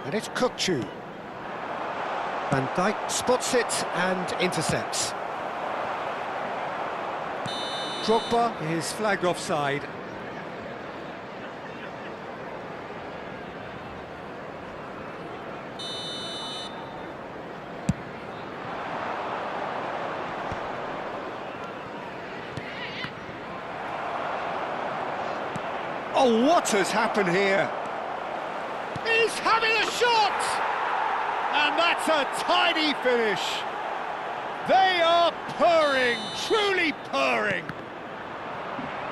And it's Kukçu. Van Dijk spots it and intercepts. Drogba is flagged offside. Oh, what has happened here? He's having a shot! And that's a tidy finish. They are purring, truly purring.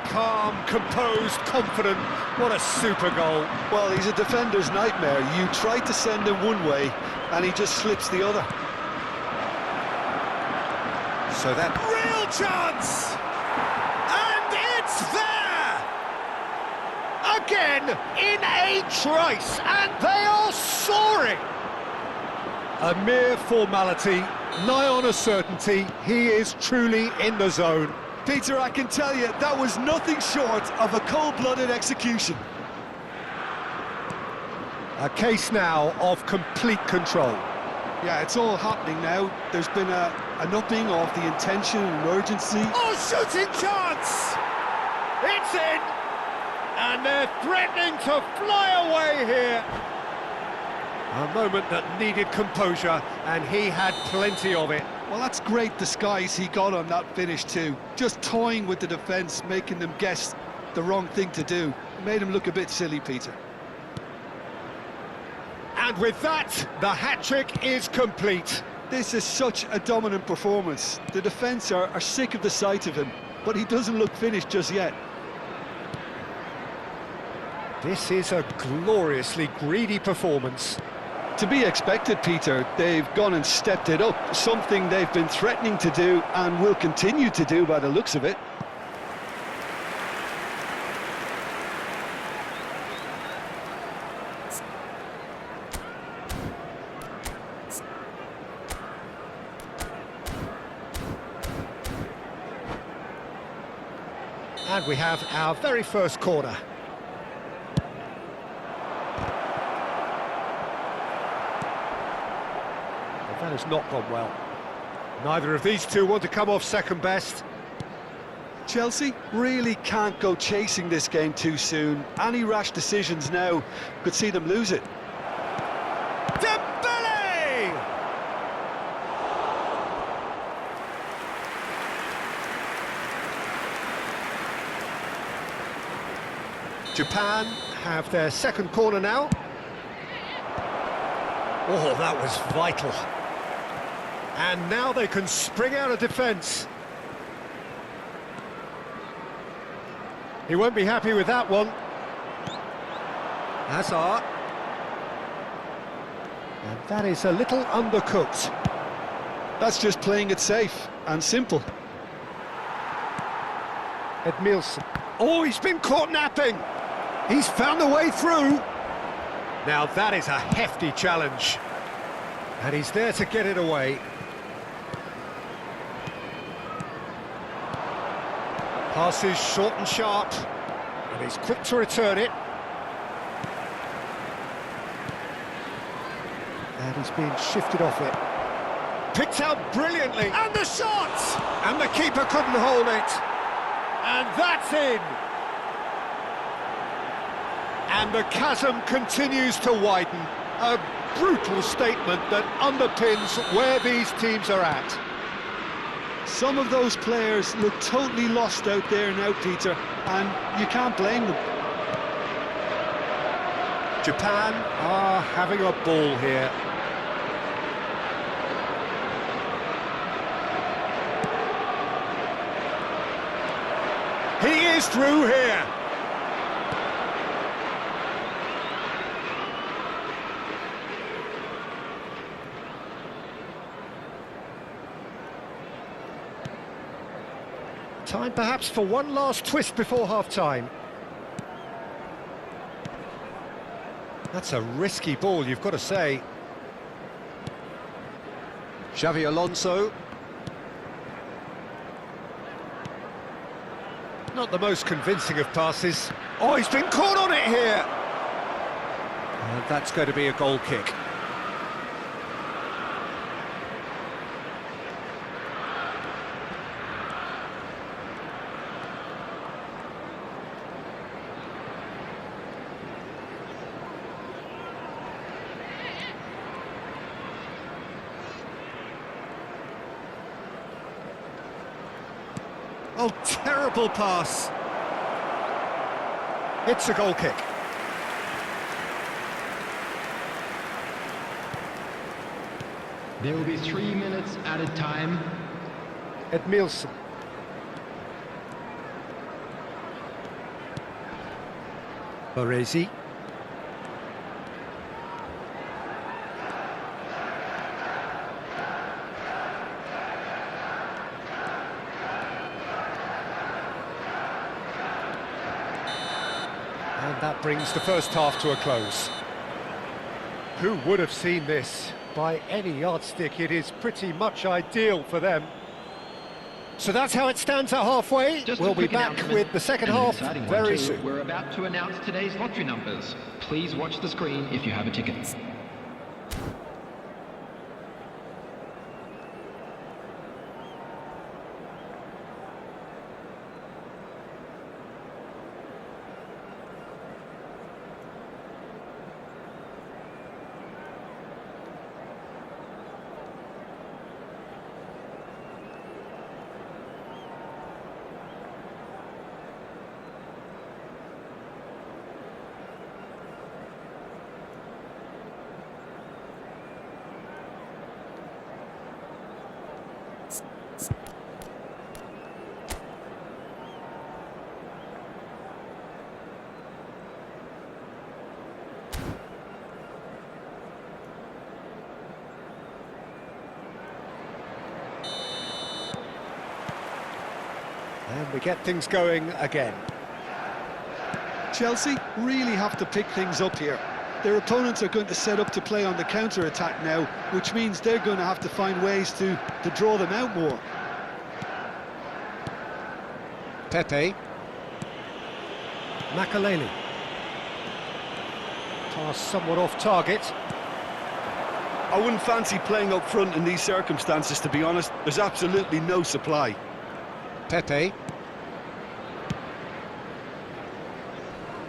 Calm, composed, confident. What a super goal. Well, he's a defender's nightmare. You try to send him one way, and he just slips the other. So that real chance! And it's there! Again, in a trice, and they are soaring! A mere formality, nigh on a certainty, he is truly in the zone. Peter, I can tell you, that was nothing short of a cold-blooded execution. A case now of complete control. Yeah, it's all happening now. There's been an upping of the intention and urgency. Oh, shooting chance! It's in! And they're threatening to fly away here. A moment that needed composure, and he had plenty of it. Well, that's great disguise he got on that finish too. Just toying with the defence, making them guess the wrong thing to do. Made him look a bit silly, Peter. And with that, the hat-trick is complete. This is such a dominant performance. The defence are sick of the sight of him, but he doesn't look finished just yet. This is a gloriously greedy performance. To be expected, Peter. They've gone and stepped it up, something they've been threatening to do and will continue to do by the looks of it. And we have our very first corner. That has not gone well. Neither of these two want to come off second best. Chelsea really can't go chasing this game too soon. Any rash decisions now could see them lose it. Dembele! Japan have their second corner now. Oh, that was vital. And now they can spring out of defence. He won't be happy with that one. Hazard. And that is a little undercooked. That's just playing it safe and simple. Edmilson. Oh, he's been caught napping. He's found a way through. Now that is a hefty challenge. And he's there to get it away. Passes short and sharp. And he's quick to return it. And he's being shifted off it. Picked out brilliantly. And the shot! And the keeper couldn't hold it. And that's in. And the chasm continues to widen. A brutal statement that underpins where these teams are at. Some of those players look totally lost out there now, Peter, and you can't blame them. Japan are having a ball here. He is through here. Time perhaps for one last twist before half-time. That's a risky ball, you've got to say. Xavi Alonso. Not the most convincing of passes. Oh, he's been caught on it here! And that's going to be a goal kick. Oh, terrible pass. It's a goal kick. There will be 3 minutes added time. Edmilson. Baresi. And that brings the first half to a close. Who would have seen this? By any yardstick, it is pretty much ideal for them. So that's how it stands at halfway. We'll be back with the second half very soon. We're about to announce today's lottery numbers. Please watch the screen if you have a ticket. And we get things going again. Chelsea really have to pick things up here. Their opponents are going to set up to play on the counter-attack now, which means they're going to have to find ways to draw them out more. Pepe. Makaleli. Pass somewhat off target. I wouldn't fancy playing up front in these circumstances, to be honest. There's absolutely no supply. Pepe.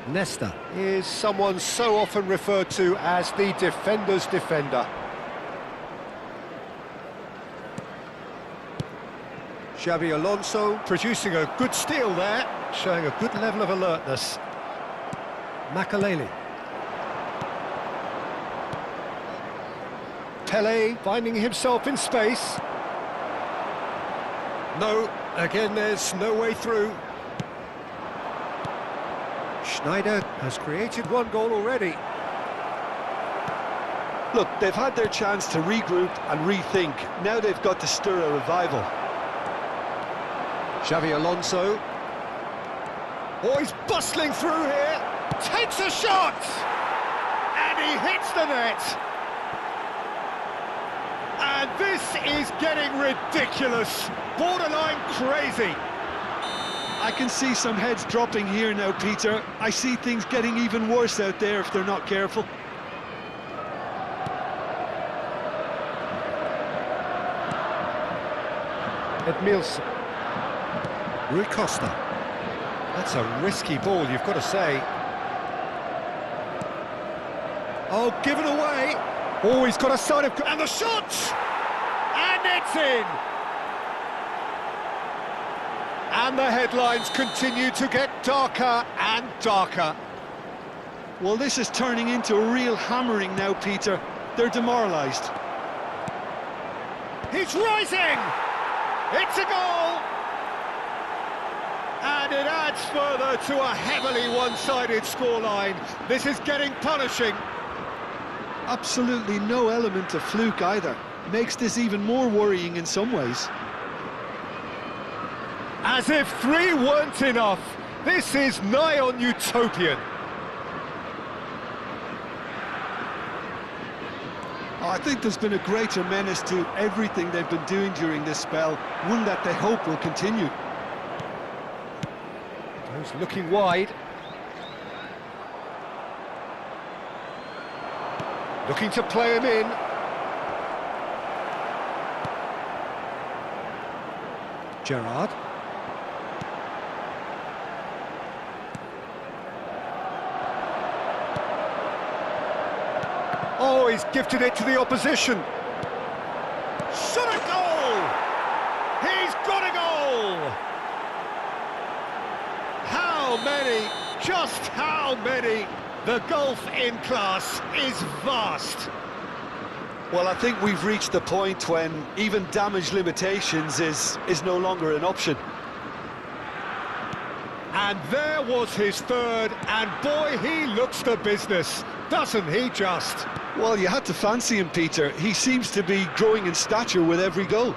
Nesta is someone so often referred to as the defender's defender. Xabi Alonso producing a good steal there, showing a good level of alertness. Makaleli. Pele finding himself in space. No, again there's no way through. Schneider has created one goal already. Look, they've had their chance to regroup and rethink. Now they've got to stir a revival. Xabi Alonso. Oh, he's bustling through here. Takes a shot! And he hits the net. And this is getting ridiculous. Borderline crazy. I can see some heads dropping here now, Peter. I see things getting even worse out there if they're not careful. Edmilson. Rui Costa. That's a risky ball, you've got to say. Oh, given away. Oh, he's got a side of... And the shot! And it's in! And the headlines continue to get darker and darker. Well, this is turning into a real hammering now, Peter. They're demoralised. He's rising! It's a goal! And it adds further to a heavily one-sided scoreline. This is getting punishing. Absolutely no element of fluke either. Makes this even more worrying in some ways. As if 3 weren't enough, this is nigh on utopian. I think there's been a greater menace to everything they've been doing during this spell, one that they hope will continue. He's looking wide. Looking to play him in. Gerrard. Oh, he's gifted it to the opposition. Shot a goal! He's got a goal! How many? Just how many? The gulf in class is vast. Well, I think we've reached the point when even damage limitations is no longer an option. And there was his third, and boy, he looks the business, doesn't he just? Well, you had to fancy him, Peter. He seems to be growing in stature with every goal.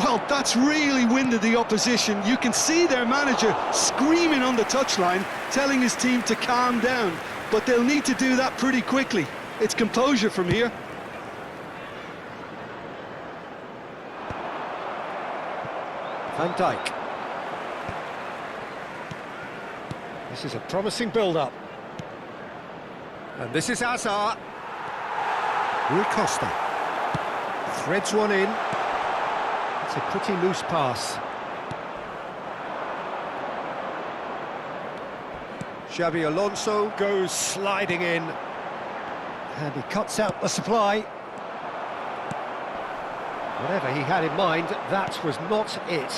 Well, that's really winded the opposition. You can see their manager screaming on the touchline, telling his team to calm down, but they'll need to do that pretty quickly. It's composure from here. Van Dijk. This is a promising build-up. And this is Hazard. Rui Costa. Threads one in. It's a pretty loose pass. Xabi Alonso goes sliding in. And he cuts out the supply. Whatever he had in mind, that was not it.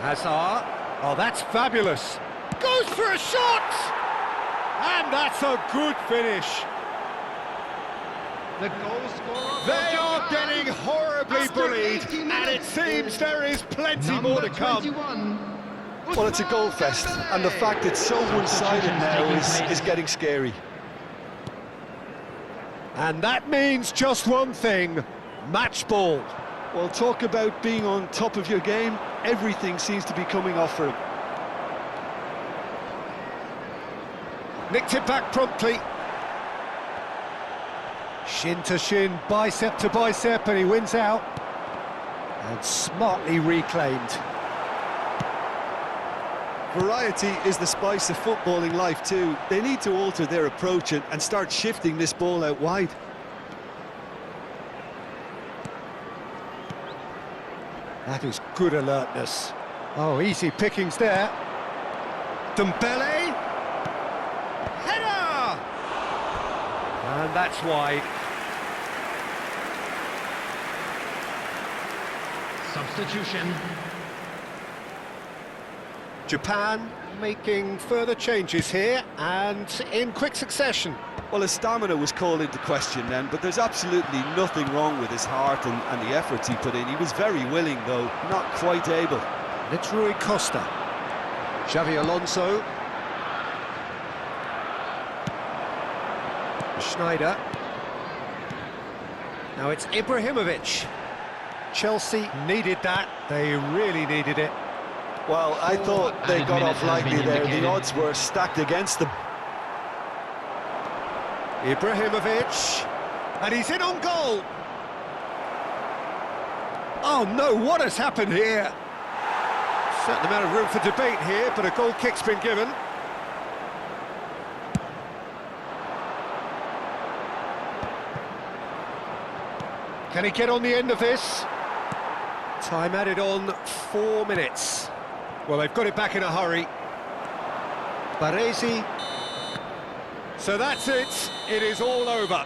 Hazard. Oh, that's fabulous. Goes for a shot! And that's a good finish. The goal scorer. They are getting horribly bullied, and it seems there is plenty more to come. 21. Well, it's a goal fest, and the fact it's so one-sided now is getting scary. And that means just one thing, match ball. Well, talk about being on top of your game. Everything seems to be coming off for him. Nicked it back promptly. Shin to shin, bicep to bicep, and he wins out. And smartly reclaimed. Variety is the spice of footballing life too. They need to alter their approach and start shifting this ball out wide. That is good alertness. Oh, easy pickings there. Dembele. Header! And that's wide. Substitution. Japan making further changes here, and in quick succession. Well, his stamina was called into question then, but there's absolutely nothing wrong with his heart and the efforts he put in. He was very willing, though, not quite able. It's Rui Costa. Xabi Alonso. Schneider. Now it's Ibrahimovic. Chelsea needed that. They really needed it. Well, I thought they got off lightly there. The odds were stacked against them. Ibrahimovic, and he's in on goal. Oh no, what has happened here? Certain amount of room for debate here, but a goal kick's been given. Can he get on the end of this? Time added on 4 minutes. Well, they've got it back in a hurry. Baresi. So that's it. It is all over.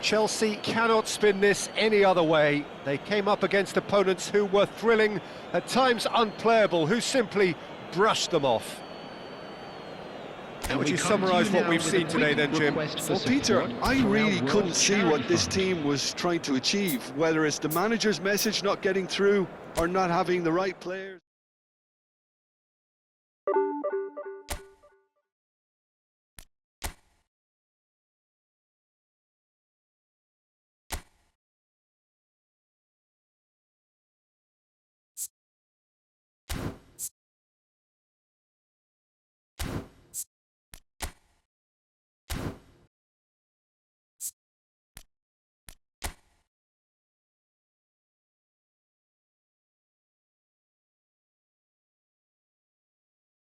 Chelsea cannot spin this any other way. They came up against opponents who were thrilling, at times unplayable, who simply brushed them off. How would you summarise what we've seen today then, Jim? Well, Peter, I really couldn't see what this team was trying to achieve, whether it's the manager's message not getting through or not having the right players.